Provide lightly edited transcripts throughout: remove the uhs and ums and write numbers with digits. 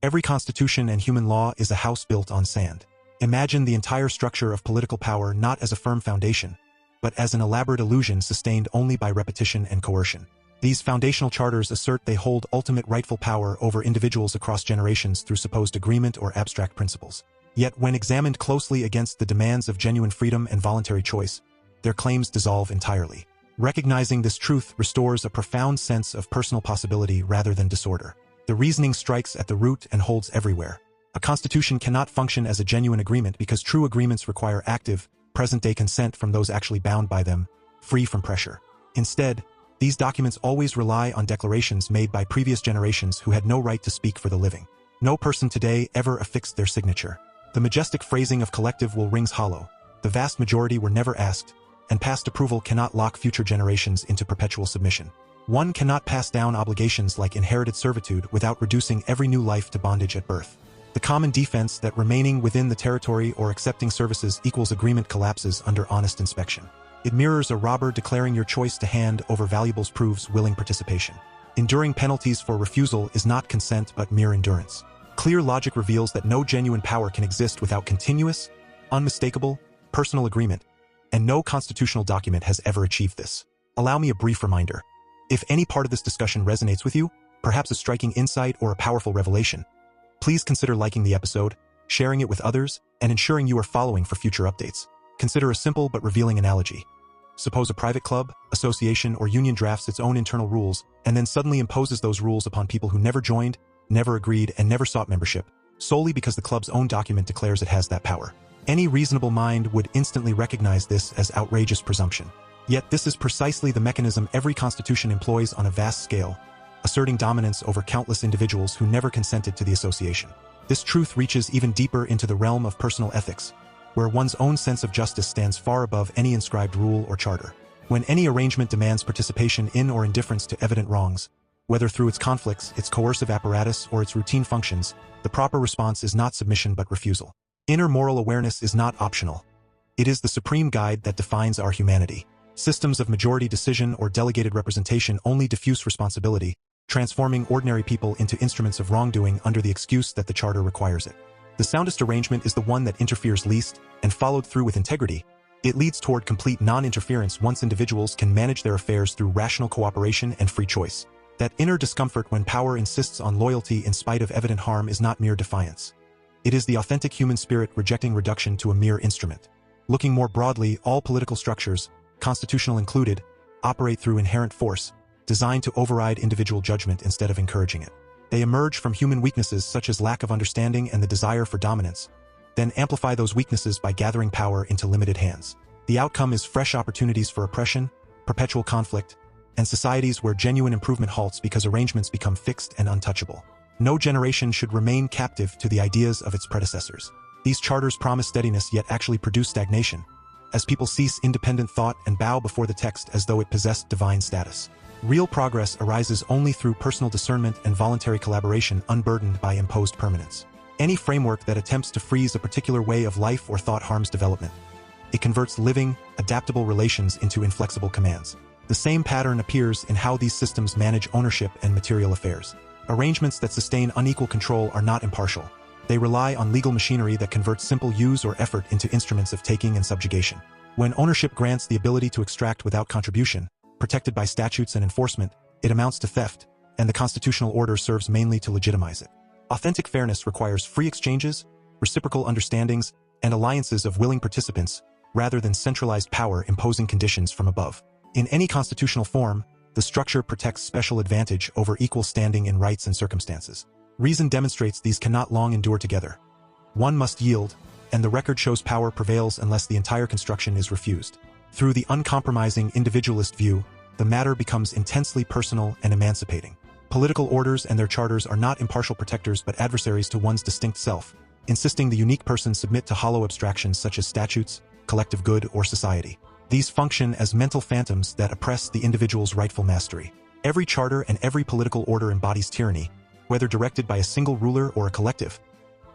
Every constitution and human law is a house built on sand. Imagine the entire structure of political power not as a firm foundation, but as an elaborate illusion sustained only by repetition and coercion. These foundational charters assert they hold ultimate rightful power over individuals across generations through supposed agreement or abstract principles. Yet when examined closely against the demands of genuine freedom and voluntary choice, their claims dissolve entirely. Recognizing this truth restores a profound sense of personal possibility rather than disorder. The reasoning strikes at the root and holds everywhere. A constitution cannot function as a genuine agreement because true agreements require active, present-day consent from those actually bound by them, free from pressure. Instead, these documents always rely on declarations made by previous generations who had no right to speak for the living. No person today ever affixed their signature. The majestic phrasing of collective will rings hollow. The vast majority were never asked, and past approval cannot lock future generations into perpetual submission. One cannot pass down obligations like inherited servitude without reducing every new life to bondage at birth. The common defense that remaining within the territory or accepting services equals agreement collapses under honest inspection. It mirrors a robber declaring your choice to hand over valuables proves willing participation. Enduring penalties for refusal is not consent but mere endurance. Clear logic reveals that no genuine power can exist without continuous, unmistakable, personal agreement, and no constitutional document has ever achieved this. Allow me a brief reminder. If any part of this discussion resonates with you, perhaps a striking insight or a powerful revelation, please consider liking the episode, sharing it with others, and ensuring you are following for future updates. Consider a simple but revealing analogy. Suppose a private club, association, or union drafts its own internal rules and then suddenly imposes those rules upon people who never joined, never agreed, and never sought membership, solely because the club's own document declares it has that power. Any reasonable mind would instantly recognize this as outrageous presumption. Yet this is precisely the mechanism every constitution employs on a vast scale, asserting dominance over countless individuals who never consented to the association. This truth reaches even deeper into the realm of personal ethics, where one's own sense of justice stands far above any inscribed rule or charter. When any arrangement demands participation in or indifference to evident wrongs, whether through its conflicts, its coercive apparatus, or its routine functions, the proper response is not submission but refusal. Inner moral awareness is not optional. It is the supreme guide that defines our humanity. Systems of majority decision or delegated representation only diffuse responsibility, transforming ordinary people into instruments of wrongdoing under the excuse that the charter requires it. The soundest arrangement is the one that interferes least, and followed through with integrity, it leads toward complete non-interference once individuals can manage their affairs through rational cooperation and free choice. That inner discomfort when power insists on loyalty in spite of evident harm is not mere defiance. It is the authentic human spirit rejecting reduction to a mere instrument. Looking more broadly, all political structures, constitutional included, operate through inherent force, designed to override individual judgment instead of encouraging it. They emerge from human weaknesses such as lack of understanding and the desire for dominance, then amplify those weaknesses by gathering power into limited hands. The outcome is fresh opportunities for oppression, perpetual conflict, and societies where genuine improvement halts because arrangements become fixed and untouchable. No generation should remain captive to the ideas of its predecessors. These charters promise steadiness yet actually produce stagnation, as people cease independent thought and bow before the text as though it possessed divine status. Real progress arises only through personal discernment and voluntary collaboration unburdened by imposed permanence. Any framework that attempts to freeze a particular way of life or thought harms development. It converts living, adaptable relations into inflexible commands. The same pattern appears in how these systems manage ownership and material affairs. Arrangements that sustain unequal control are not impartial. They rely on legal machinery that converts simple use or effort into instruments of taking and subjugation. When ownership grants the ability to extract without contribution, protected by statutes and enforcement, it amounts to theft, and the constitutional order serves mainly to legitimize it. Authentic fairness requires free exchanges, reciprocal understandings, and alliances of willing participants, rather than centralized power imposing conditions from above. In any constitutional form, the structure protects special advantage over equal standing in rights and circumstances. Reason demonstrates these cannot long endure together. One must yield, and the record shows power prevails unless the entire construction is refused. Through the uncompromising individualist view, the matter becomes intensely personal and emancipating. Political orders and their charters are not impartial protectors but adversaries to one's distinct self, insisting the unique person submit to hollow abstractions such as statutes, collective good, or society. These function as mental phantoms that oppress the individual's rightful mastery. Every charter and every political order embodies tyranny, whether directed by a single ruler or a collective.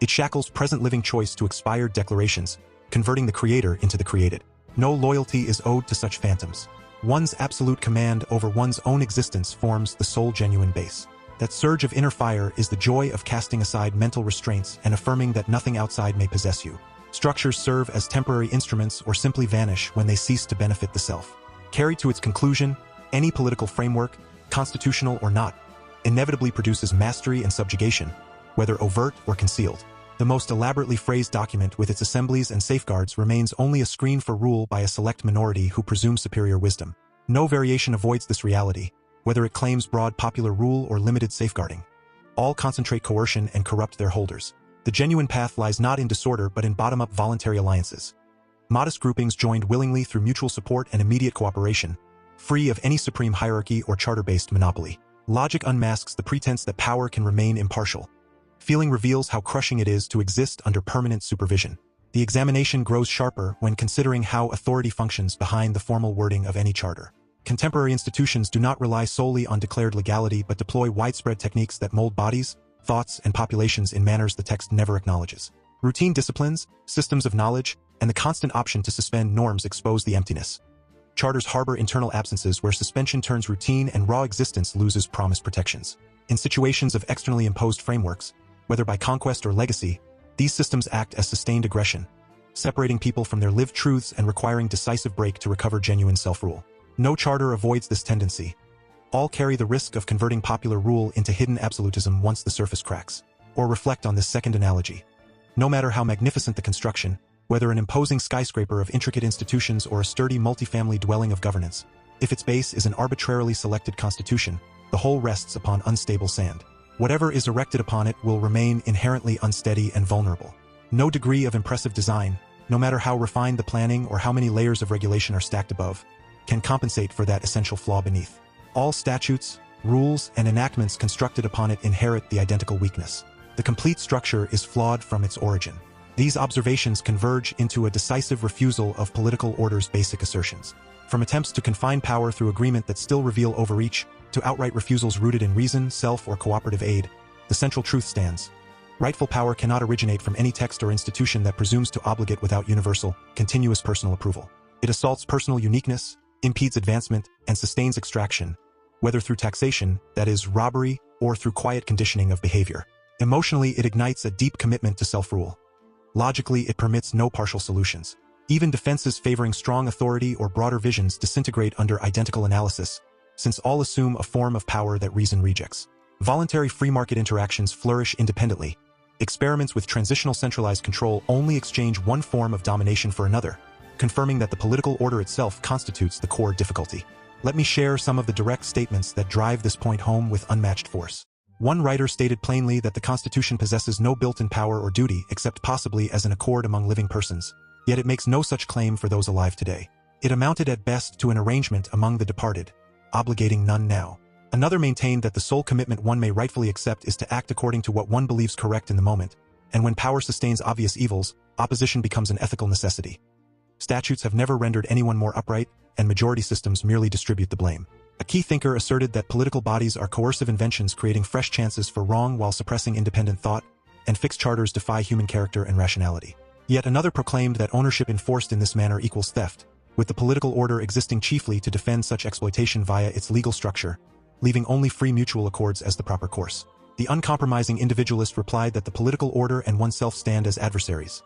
It shackles present living choice to expired declarations, converting the creator into the created. No loyalty is owed to such phantoms. One's absolute command over one's own existence forms the sole genuine base. That surge of inner fire is the joy of casting aside mental restraints and affirming that nothing outside may possess you. Structures serve as temporary instruments or simply vanish when they cease to benefit the self. Carried to its conclusion, any political framework, constitutional or not, inevitably produces mastery and subjugation, whether overt or concealed. The most elaborately phrased document with its assemblies and safeguards remains only a screen for rule by a select minority who presume superior wisdom. No variation avoids this reality, whether it claims broad popular rule or limited safeguarding. All concentrate coercion and corrupt their holders. The genuine path lies not in disorder but in bottom-up voluntary alliances. Modest groupings joined willingly through mutual support and immediate cooperation, free of any supreme hierarchy or charter-based monopoly. Logic unmasks the pretense that power can remain impartial. Feeling reveals how crushing it is to exist under permanent supervision. The examination grows sharper when considering how authority functions behind the formal wording of any charter. Contemporary institutions do not rely solely on declared legality but deploy widespread techniques that mold bodies, thoughts, and populations in manners the text never acknowledges. Routine disciplines, systems of knowledge, and the constant option to suspend norms expose the emptiness. Charters harbor internal absences where suspension turns routine and raw existence loses promised protections. In situations of externally imposed frameworks, whether by conquest or legacy, these systems act as sustained aggression, separating people from their lived truths and requiring decisive break to recover genuine self-rule. No charter avoids this tendency. All carry the risk of converting popular rule into hidden absolutism once the surface cracks. Or reflect on this second analogy. No matter how magnificent the construction, whether an imposing skyscraper of intricate institutions or a sturdy multifamily dwelling of governance, if its base is an arbitrarily selected constitution, the whole rests upon unstable sand. Whatever is erected upon it will remain inherently unsteady and vulnerable. No degree of impressive design, no matter how refined the planning or how many layers of regulation are stacked above, can compensate for that essential flaw beneath. All statutes, rules, and enactments constructed upon it inherit the identical weakness. The complete structure is flawed from its origin. These observations converge into a decisive refusal of political order's basic assertions. From attempts to confine power through agreement that still reveal overreach, to outright refusals rooted in reason, self, or cooperative aid, the central truth stands. Rightful power cannot originate from any text or institution that presumes to obligate without universal, continuous personal approval. It assaults personal uniqueness, impedes advancement, and sustains extraction, whether through taxation, that is, robbery, or through quiet conditioning of behavior. Emotionally, it ignites a deep commitment to self-rule. Logically, it permits no partial solutions. Even defenses favoring strong authority or broader visions disintegrate under identical analysis, since all assume a form of power that reason rejects. Voluntary free market interactions flourish independently. Experiments with transitional centralized control only exchange one form of domination for another, confirming that the political order itself constitutes the core difficulty. Let me share some of the direct statements that drive this point home with unmatched force. One writer stated plainly that the Constitution possesses no built-in power or duty except possibly as an accord among living persons, yet it makes no such claim for those alive today. It amounted at best to an arrangement among the departed, obligating none now. Another maintained that the sole commitment one may rightfully accept is to act according to what one believes correct in the moment, and when power sustains obvious evils, opposition becomes an ethical necessity. Statutes have never rendered anyone more upright, and majority systems merely distribute the blame. A key thinker asserted that political bodies are coercive inventions creating fresh chances for wrong while suppressing independent thought, and fixed charters defy human character and rationality. Yet another proclaimed that ownership enforced in this manner equals theft, with the political order existing chiefly to defend such exploitation via its legal structure, leaving only free mutual accords as the proper course. The uncompromising individualist replied that the political order and oneself stand as adversaries.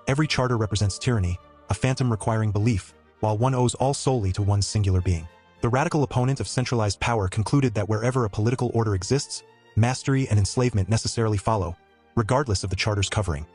Every charter represents tyranny, a phantom requiring belief, while one owes all solely to one's singular being. The radical opponent of centralized power concluded that wherever a political order exists, mastery and enslavement necessarily follow, regardless of the charter's covering.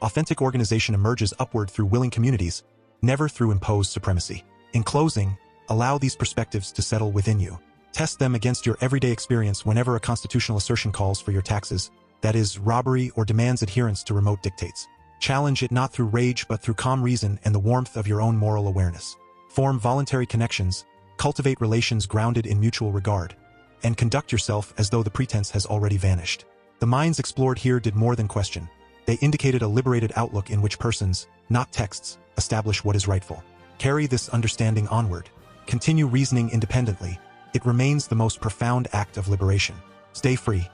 Authentic organization emerges upward through willing communities, never through imposed supremacy. In closing, allow these perspectives to settle within you. Test them against your everyday experience whenever a constitutional assertion calls for your taxes, that is, robbery, or demands adherence to remote dictates. Challenge it not through rage but through calm reason and the warmth of your own moral awareness. Form voluntary connections, cultivate relations grounded in mutual regard, and conduct yourself as though the pretense has already vanished. The minds explored here did more than question. They indicated a liberated outlook in which persons, not texts, establish what is rightful. Carry this understanding onward. Continue reasoning independently. It remains the most profound act of liberation. Stay free.